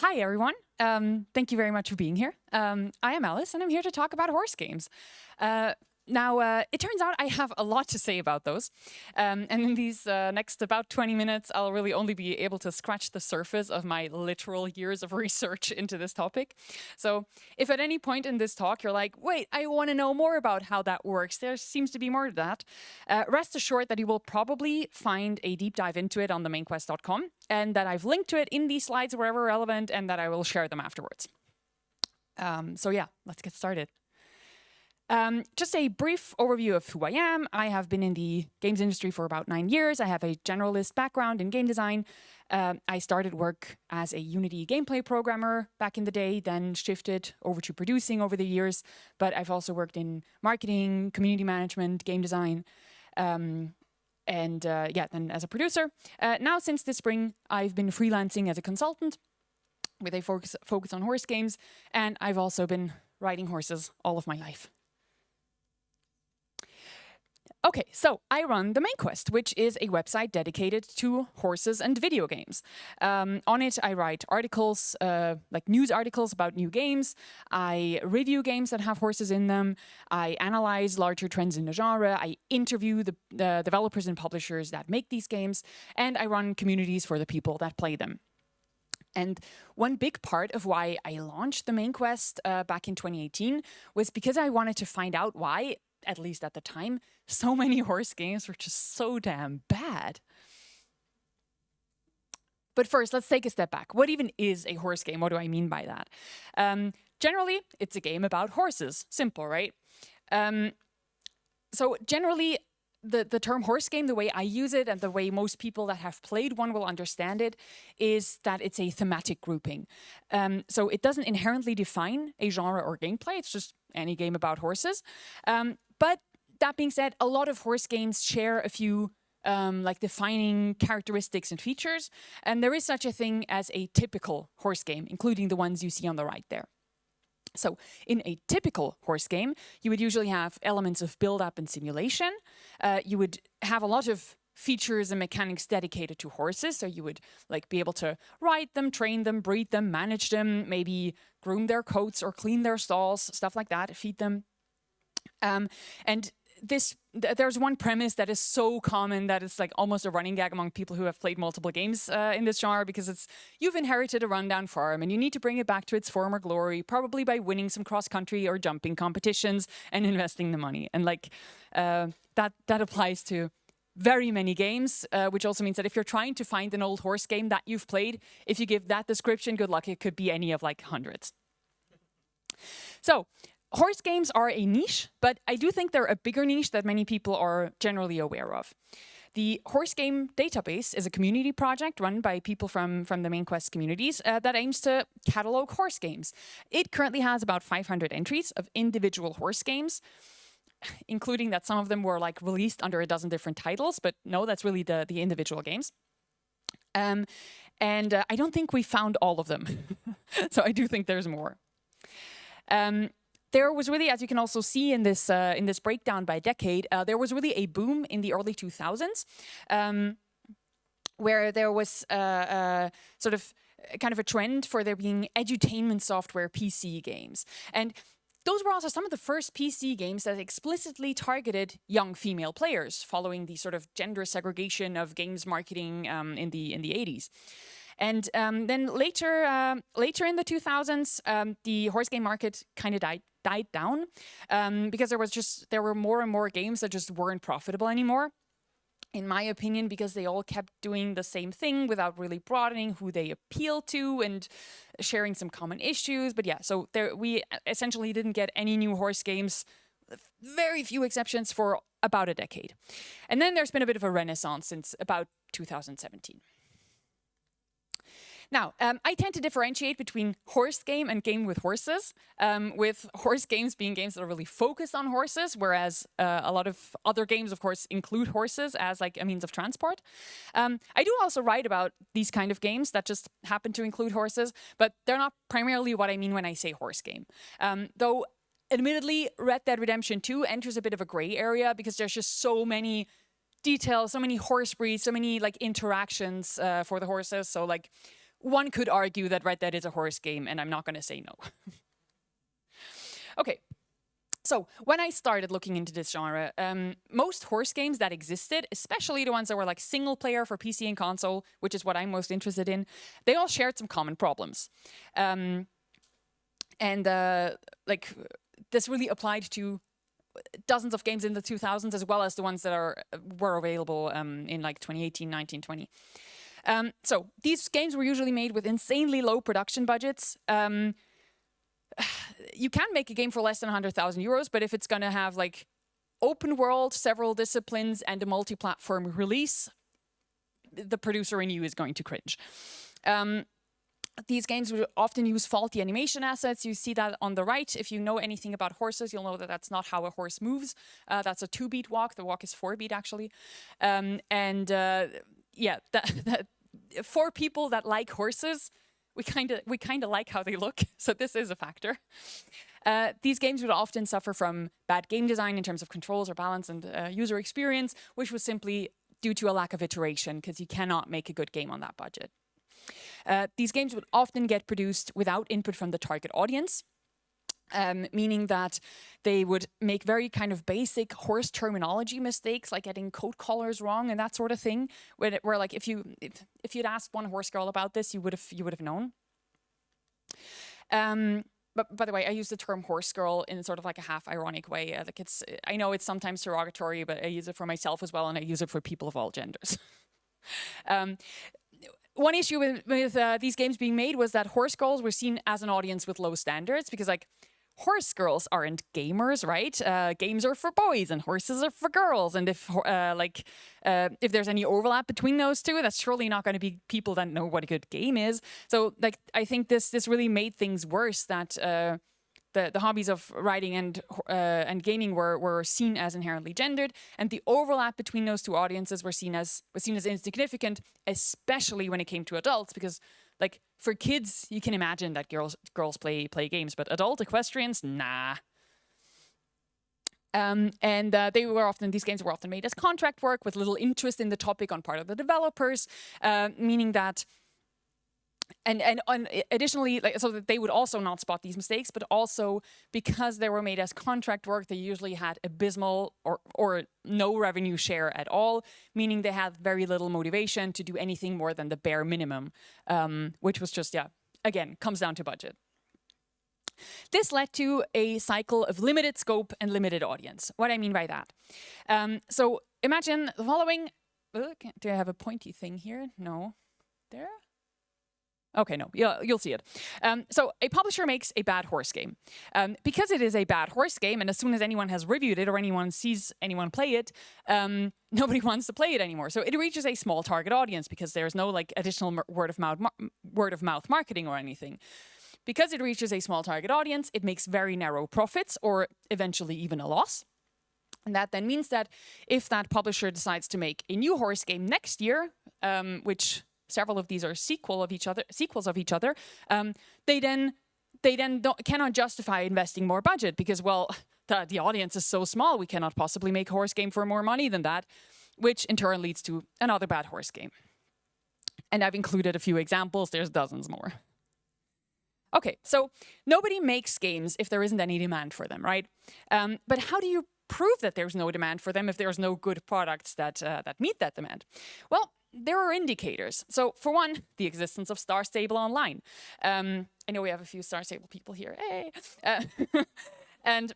Hi, everyone. Thank you very much for being here. I am Alice, and I'm here to talk about horse games. It turns out I have a lot to say about those. And in these next about 20 minutes, I'll really only be able to scratch the surface of my literal years of research into this topic. So if at any point in this talk you're like, wait, I want to know more about how that works, there seems to be more to that, rest assured that you will probably find a deep dive into it on the mainquest.com, and that I've linked to it in these slides wherever relevant, and that I will share them afterwards. Let's get started. Just a brief overview of who I am. I have been in the games industry for about 9 years. I have a generalist background in game design. I started work as a Unity gameplay programmer back in the day, then shifted over to producing over the years. But I've also worked in marketing, community management, game design, then as a producer. Now, since this spring, I've been freelancing as a consultant with a focus on horse games, and I've also been riding horses all of my life. Okay, so I run the MainQuest, which is a website dedicated to horses and video games. On it, I write articles, like news articles about new games. I review games that have horses in them. I analyze larger trends in the genre. I interview the developers and publishers that make these games. And I run communities for the people that play them. And one big part of why I launched the MainQuest back in 2018 was because I wanted to find out why, at least at the time, so many horse games were just so damn bad. But first, let's take a step back. What even is a horse game? What do I mean by that? Generally, it's a game about horses. Simple, right? So generally, the term horse game, the way I use it and the way most people that have played one will understand it, is that it's a thematic grouping. So it doesn't inherently define a genre or gameplay. It's just any game about horses. But that being said, a lot of horse games share a few defining characteristics and features. And there is such a thing as a typical horse game, including the ones you see on the right there. So in a typical horse game, you would usually have elements of build-up and simulation. You would have a lot of features and mechanics dedicated to horses. So you would be able to ride them, train them, breed them, manage them, maybe groom their coats or clean their stalls, stuff like that, feed them. There's one premise that is so common that it's almost a running gag among people who have played multiple games in this genre, because you've inherited a rundown farm and you need to bring it back to its former glory, probably by winning some cross-country or jumping competitions and investing the money. And that applies to very many games, which also means that if you're trying to find an old horse game that you've played, if you give that description, good luck, it could be any of hundreds. So horse games are a niche, but I do think they're a bigger niche that many people are generally aware of. The Horse Game Database is a community project run by people from the MainQuest communities that aims to catalog horse games. It currently has about 500 entries of individual horse games, including that some of them were released under a dozen different titles, but no, that's really the individual games. And I don't think we found all of them. So I do think there's more. There was really, as you can also see in this breakdown by decade, there was really a boom in the early 2000s, where there was sort of kind of a trend for there being edutainment software PC games. And those were also some of the first PC games that explicitly targeted young female players, following the sort of gender segregation of games marketing in the 80s. And then later in the 2000s, the horse game market kind of died down because there were more and more games that just weren't profitable anymore, in my opinion, because they all kept doing the same thing without really broadening who they appeal to and sharing some common issues. But yeah, so we essentially didn't get any new horse games, very few exceptions, for about a decade. And then there's been a bit of a renaissance since about 2017. Now, I tend to differentiate between horse game and game with horses, with horse games being games that are really focused on horses, whereas a lot of other games, of course, include horses as a means of transport. I do also write about these kind of games that just happen to include horses, but they're not primarily what I mean when I say horse game. Though, admittedly, Red Dead Redemption 2 enters a bit of a gray area because there's just so many details, so many horse breeds, so many interactions for the horses. So one could argue that Red Dead is a horse game, and I'm not going to say no. Okay. So when I started looking into this genre, most horse games that existed, especially the ones that were like single player for PC and console, which is what I'm most interested in, they all shared some common problems. Like this really applied to dozens of games in the 2000s, as well as the ones that were available in like 2018, 19, 20. So these games were usually made with insanely low production budgets. You can make a game for less than 100,000 euros, but if it's going to have like open world, several disciplines, and a multi-platform release, the producer in you is going to cringe. These games would often use faulty animation assets. You see that on the right. If you know anything about horses, you'll know that that's not how a horse moves. That's a 2-beat walk. The walk is 4-beat, actually. Yeah, for people that like horses, we kind of like how they look, so this is a factor. These games would often suffer from bad game design in terms of controls or balance and user experience, which was simply due to a lack of iteration, because you cannot make a good game on that budget. These games would often get produced without input from the target audience, meaning that they would make very kind of basic horse terminology mistakes, like getting coat collars wrong and that sort of thing. Where like if you'd asked one horse girl about this, you would have known. But by the way, I use the term horse girl in sort of like a half ironic way. I know it's sometimes derogatory, but I use it for myself as well, and I use it for people of all genders. One issue with these games being made was that horse girls were seen as an audience with low standards, because like horse girls aren't gamers, right? Games are for boys and horses are for girls. And if there's any overlap between those two, that's surely not going to be people that know what a good game is. So like I think this really made things worse, that the hobbies of writing and gaming were seen as inherently gendered, and the overlap between those two audiences was seen as insignificant, especially when it came to adults, because like for kids you can imagine that girls play games, but adult equestrians, nah. These games were often made as contract work with little interest in the topic on part of the developers, meaning that. And additionally, so that they would also not spot these mistakes, but also because they were made as contract work, they usually had abysmal or no revenue share at all, meaning they had very little motivation to do anything more than the bare minimum, which was just, again, comes down to budget. This led to a cycle of limited scope and limited audience. What I mean by that. So imagine the following. Do I have a pointy thing here? No. There? Okay, no, you'll see it. So a publisher makes a bad horse game. Because it is a bad horse game, and as soon as anyone has reviewed it or anyone sees anyone play it, nobody wants to play it anymore. So it reaches a small target audience because there's no like additional word of mouth marketing or anything. Because it reaches a small target audience, it makes very narrow profits or eventually even a loss. And that then means that if that publisher decides to make a new horse game next year, which several of these are sequels of each other. They then cannot justify investing more budget because, well, the audience is so small, we cannot possibly make a horse game for more money than that, which in turn leads to another bad horse game. And I've included a few examples. There's dozens more. Okay, so nobody makes games if there isn't any demand for them, right? But how do you prove that there's no demand for them if there's no good products that meet that demand? Well, there are indicators. So for one, the existence of Star Stable Online. I know we have a few Star Stable people here. Hey. And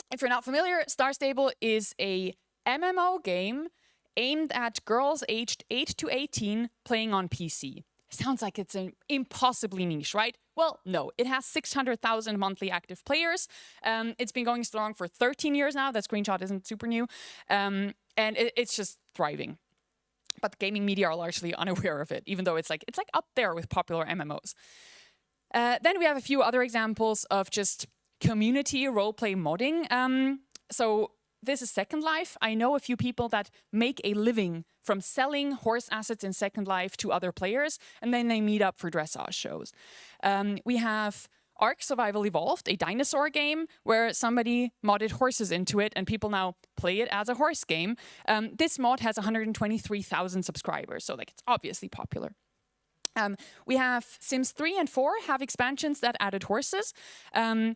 if you're not familiar, Star Stable is a MMO game aimed at girls aged 8 to 18 playing on PC. Sounds like it's impossibly niche, right? Well, no. It has 600,000 monthly active players. It's been going strong for 13 years now. That screenshot isn't super new. And it's just thriving. But the gaming media are largely unaware of it, even though it's like up there with popular MMOs. Then we have a few other examples of just community roleplay modding. So this is Second Life. I know a few people that make a living from selling horse assets in Second Life to other players, and then they meet up for dressage shows. We have Ark Survival Evolved, a dinosaur game where somebody modded horses into it and people now play it as a horse game. This mod has 123,000 subscribers, so like it's obviously popular. We have Sims 3 and 4 have expansions that added horses. And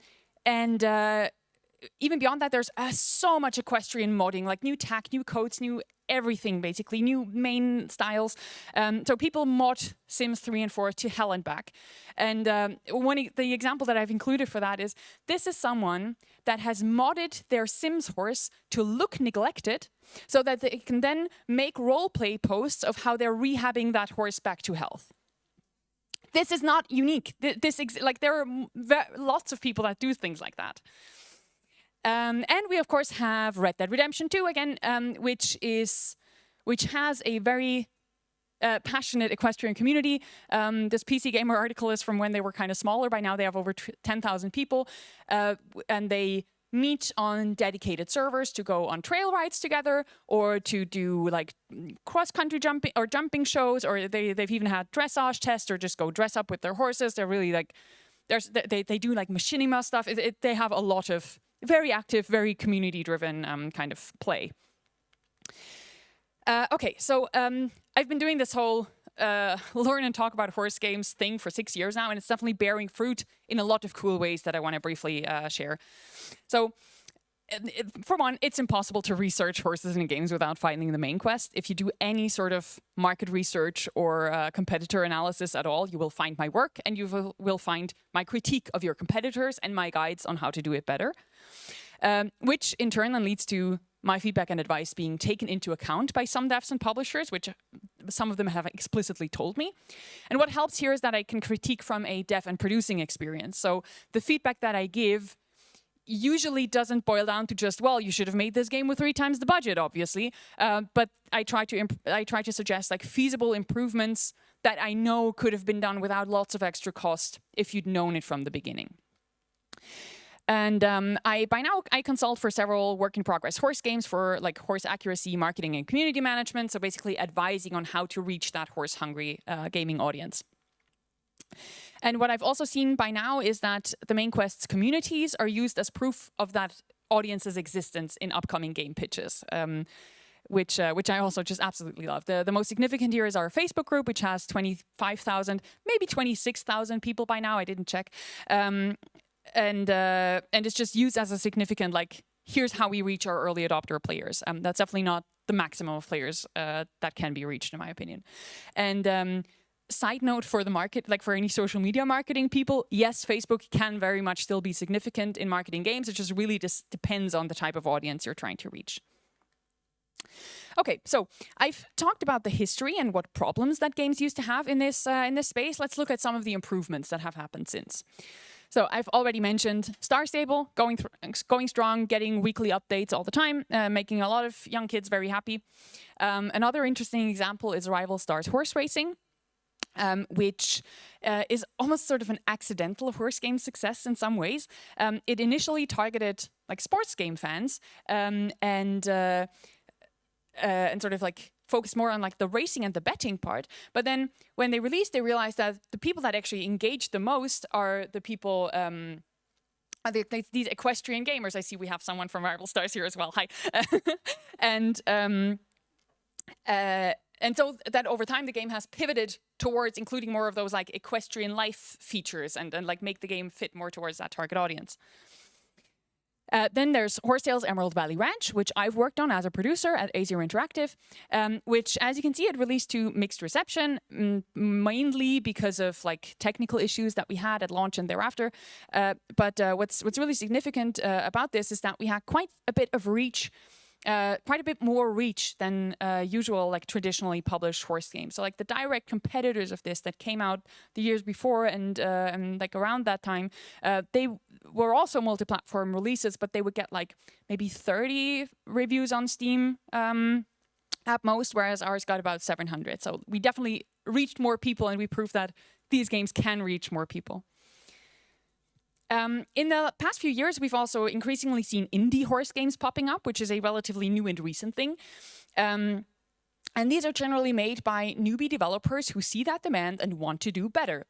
even beyond that, there's so much equestrian modding, like new tech, new codes, new everything, basically, new main styles. So people mod Sims 3 and 4 to hell and back. And the example that I've included for that is, this is someone that has modded their Sims horse to look neglected so that they can then make roleplay posts of how they're rehabbing that horse back to health. This is not unique. There are lots of people that do things like that. And we of course have Red Dead Redemption 2 again, which has a very passionate equestrian community. This PC Gamer article is from when they were kind of smaller. By now they have over 10,000 people, and they meet on dedicated servers to go on trail rides together, or to do like cross-country jumping shows, or they've even had dressage tests, or just go dress up with their horses. They're really like, they do like machinima stuff. They have a lot of very active, very community-driven kind of play. Okay, so I've been doing this whole learn and talk about horse games thing for 6 years now, and it's definitely bearing fruit in a lot of cool ways that I want to briefly share. So, for one, it's impossible to research horses in games without finding the main quest. If you do any sort of market research or competitor analysis at all, you will find my work, and you will find my critique of your competitors and my guides on how to do it better. Which in turn then leads to my feedback and advice being taken into account by some devs and publishers, which some of them have explicitly told me. And what helps here is that I can critique from a dev and producing experience. So the feedback that I give usually doesn't boil down to just, well, you should have made this game with 3 times the budget, obviously. But I try to suggest like feasible improvements that I know could have been done without lots of extra cost if you'd known it from the beginning. And by now I consult for several work-in-progress horse games for like horse accuracy, marketing, and community management. So basically advising on how to reach that horse-hungry gaming audience. And what I've also seen by now is that the main quest's communities are used as proof of that audience's existence in upcoming game pitches. Which I also just absolutely love. The most significant here is our Facebook group, which has 25,000, maybe 26,000 people by now. I didn't check. And it's just used as a significant, like, here's how we reach our early adopter players. That's definitely not the maximum of players that can be reached, in my opinion. And side note for the market, like for any social media marketing people, yes, Facebook can very much still be significant in marketing games. It just really just depends on the type of audience you're trying to reach. Okay, so I've talked about the history and what problems that games used to have in this space. Let's look at some of the improvements that have happened since. So I've already mentioned Star Stable, going strong, getting weekly updates all the time, making a lot of young kids very happy. Another interesting example is Rival Stars Horse Racing, which is almost sort of an accidental horse game success in some ways. It initially targeted like sports game fans and sort of like focused more on like the racing and the betting part. But then when they released, they realized that the people that actually engaged the most are the people, these equestrian gamers. I see we have someone from Rival Stars here as well. Hi. And so that over time, the game has pivoted towards including more of those like equestrian life features and like make the game fit more towards that target audience. Then there's Horsetales Emerald Valley Ranch, which I've worked on as a producer at Azure Interactive, which, as you can see, it released to mixed reception, mainly because of like technical issues that we had at launch and thereafter. But what's really significant about this is that we had quite a bit of reach. Quite a bit more reach than usual, like traditionally published horse games. So like the direct competitors of this that came out the years before and like around that time, they were also multi-platform releases, but they would get like maybe 30 reviews on Steam at most, whereas ours got about 700. So we definitely reached more people, and we proved that these games can reach more people. In the past few years, we've also increasingly seen indie horse games popping up, which is a relatively new and recent thing. And these are generally made by newbie developers who see that demand and want to do better.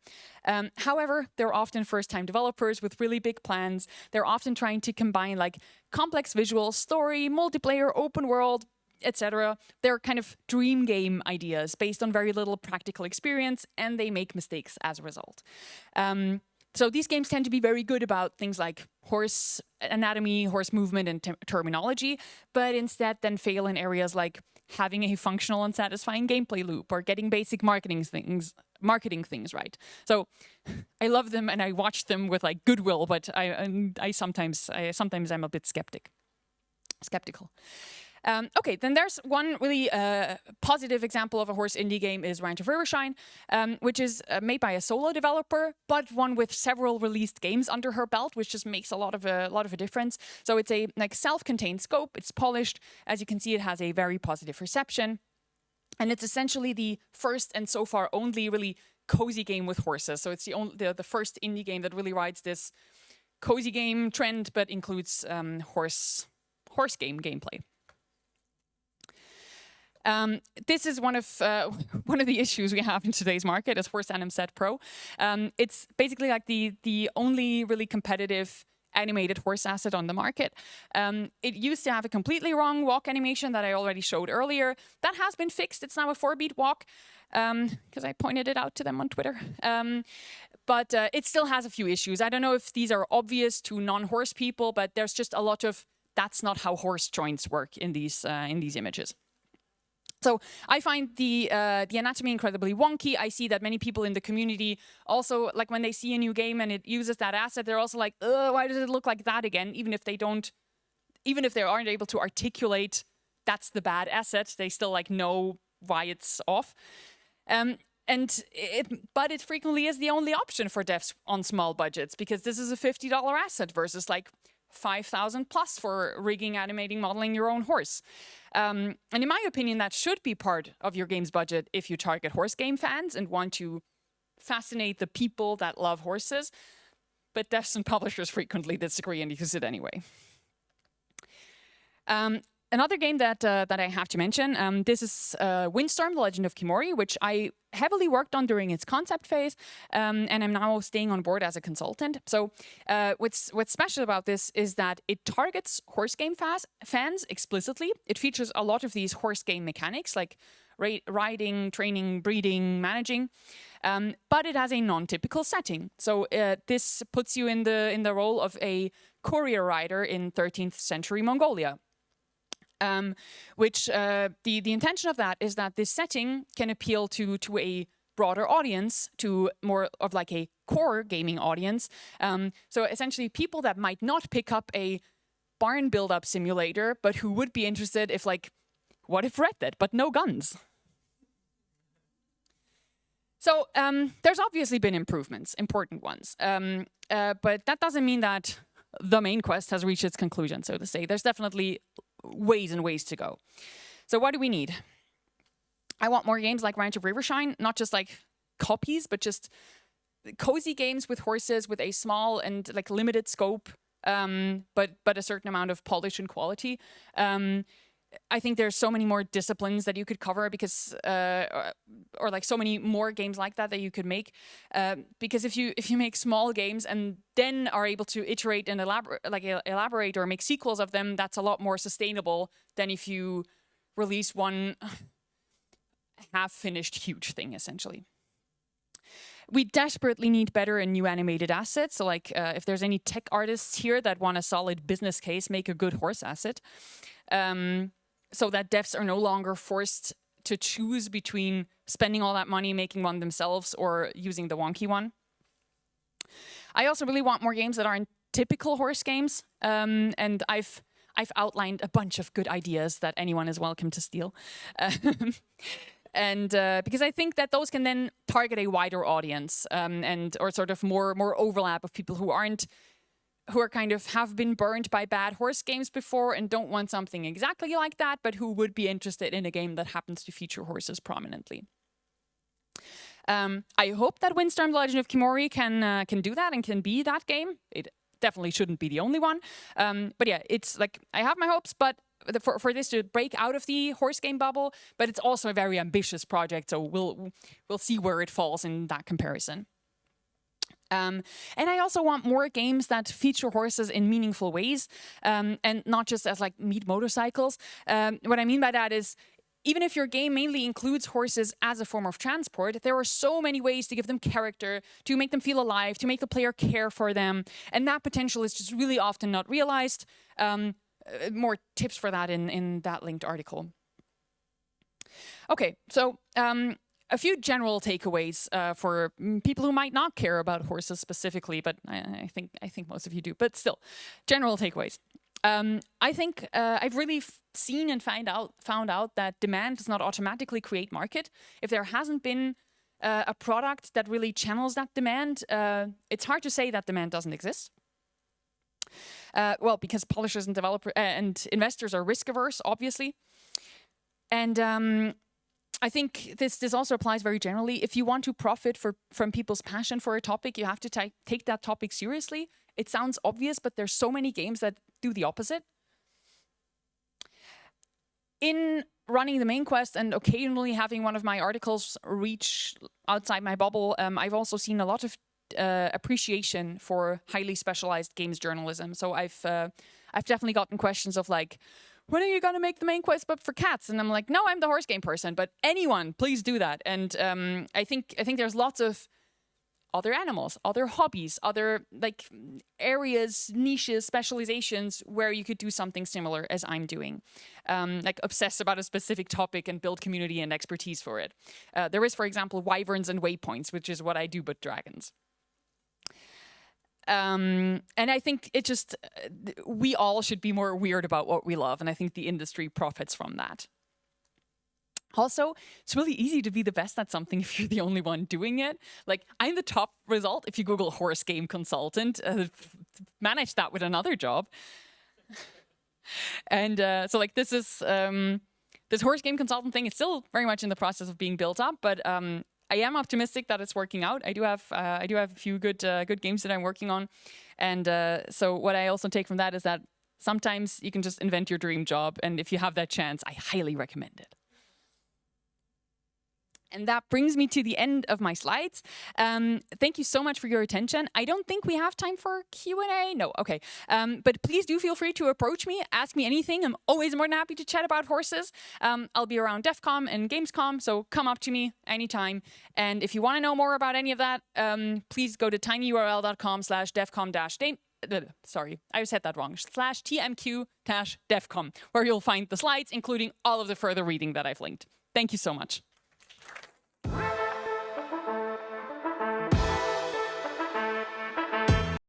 However, they're often first-time developers with really big plans. They're often trying to combine like complex visuals, story, multiplayer, open world, etc. They're kind of dream game ideas based on very little practical experience, and they make mistakes as a result. So these games tend to be very good about things like horse anatomy, horse movement, and terminology, but instead then fail in areas like having a functional and satisfying gameplay loop or getting basic marketing things right. So I love them and I watch them with like goodwill, but I sometimes I'm a bit skeptical. Okay, then there's one really positive example of a horse indie game is Ranch of Rivershine, which is made by a solo developer, but one with several released games under her belt, which just makes a lot of a difference. So it's a like self-contained scope. It's polished. As you can see, it has a very positive reception, and it's essentially the first and so far only really cozy game with horses. So it's the first indie game that really rides this cozy game trend, but includes horse game gameplay. This is one of the issues we have in today's market as Horse Anim Set Pro. It's basically like the only really competitive animated horse asset on the market. It used to have a completely wrong walk animation that I already showed earlier. That has been fixed. It's now a 4-beat walk because I pointed it out to them on Twitter. But it still has a few issues. I don't know if these are obvious to non-horse people, but there's just a lot of that's not how horse joints work in these images. So I find the anatomy incredibly wonky. I see that many people in the community also, like when they see a new game and it uses that asset, they're also like, why does it look like that again? Even if they aren't able to articulate that's the bad asset, they still like know why it's off. But it frequently is the only option for devs on small budgets, because this is a $50 asset versus like 5,000 plus for rigging, animating, modeling your own horse. And in my opinion, that should be part of your game's budget if you target horse game fans and want to fascinate the people that love horses. But devs and publishers frequently disagree and use it anyway. Another game that I have to mention, this is Windstorm: The Legend of Kimori, which I heavily worked on during its concept phase, and I'm now staying on board as a consultant. So what's special about this is that it targets horse game fans explicitly. It features a lot of these horse game mechanics like riding, training, breeding, managing, but it has a non-typical setting. So this puts you in the role of a courier rider in 13th century Mongolia. Which the intention of that is that this setting can appeal to a broader audience, to more of like a core gaming audience. So essentially people that might not pick up a barn build-up simulator, but who would be interested if like, what if Red Dead, but no guns? So there's obviously been improvements, important ones. But that doesn't mean that the main quest has reached its conclusion, so to say. There's definitely ways and ways to go. So what do we need? I want more games like Ranch of Rivershine, not just like copies, but just cozy games with horses with a small and like limited scope, but a certain amount of polish and quality. I think there's so many more disciplines that you could cover because, or like so many more games like that you could make. Because if you make small games and then are able to iterate and elaborate or make sequels of them, that's a lot more sustainable than if you release one half-finished huge thing, essentially. We desperately need better and new animated assets. So like if there's any tech artists here that want a solid business case, make a good horse asset. So that devs are no longer forced to choose between spending all that money making one themselves or using the wonky one. I also really want more games that aren't typical horse games, and I've outlined a bunch of good ideas that anyone is welcome to steal. And because I think that those can then target a wider audience, or sort of more overlap of people who are kind of have been burned by bad horse games before and don't want something exactly like that, but who would be interested in a game that happens to feature horses prominently. I hope that Windstorm: The Legend of Kimori can do that and can be that game. It definitely shouldn't be the only one. But yeah, it's like I have my hopes, but for this to break out of the horse game bubble, but it's also a very ambitious project, so we'll see where it falls in that comparison. And I also want more games that feature horses in meaningful ways, and not just as like meat motorcycles. What I mean by that is, even if your game mainly includes horses as a form of transport, there are so many ways to give them character, to make them feel alive, to make the player care for them. And that potential is just really often not realized. More tips for that in that linked article. Okay, so a few general takeaways for people who might not care about horses specifically, but I think most of you do. But still, general takeaways. I think I've really seen and found out that demand does not automatically create market. If there hasn't been a product that really channels that demand, it's hard to say that demand doesn't exist. Well, because publishers and developers and investors are risk averse, obviously, and I think this also applies very generally. If you want to profit from people's passion for a topic, you have to take that topic seriously. It sounds obvious, but there's so many games that do the opposite. In running the main quest and occasionally having one of my articles reach outside my bubble, I've also seen a lot of appreciation for highly specialized games journalism. So I've definitely gotten questions of like, when are you going to make the main quest but for cats? And I'm like, no, I'm the horse game person, but anyone, please do that. And I think there's lots of other animals, other hobbies, other like areas, niches, specializations where you could do something similar as I'm doing. Like obsess about a specific topic and build community and expertise for it. There is, for example, wyverns and waypoints, which is what I do, but dragons. And I think it just, we all should be more weird about what we love. And I think the industry profits from that. Also, it's really easy to be the best at something if you're the only one doing it. Like, I'm the top result if you Google horse game consultant. Manage that with another job. And so like this is, this horse game consultant thing is still very much in the process of being built up, but I am optimistic that it's working out. I do have a few good games that I'm working on. And so what I also take from that is that sometimes you can just invent your dream job. And if you have that chance, I highly recommend it. And that brings me to the end of my slides. Thank you so much for your attention. I don't think we have time for Q&A. No, okay. But please do feel free to approach me, ask me anything. I'm always more than happy to chat about horses. I'll be around Devcom and Gamescom, so come up to me anytime. And if you want to know more about any of that, please go to tinyurl.com/devcom-. Sorry, I said that wrong. /TMQ-Devcom, where you'll find the slides, including all of the further reading that I've linked. Thank you so much.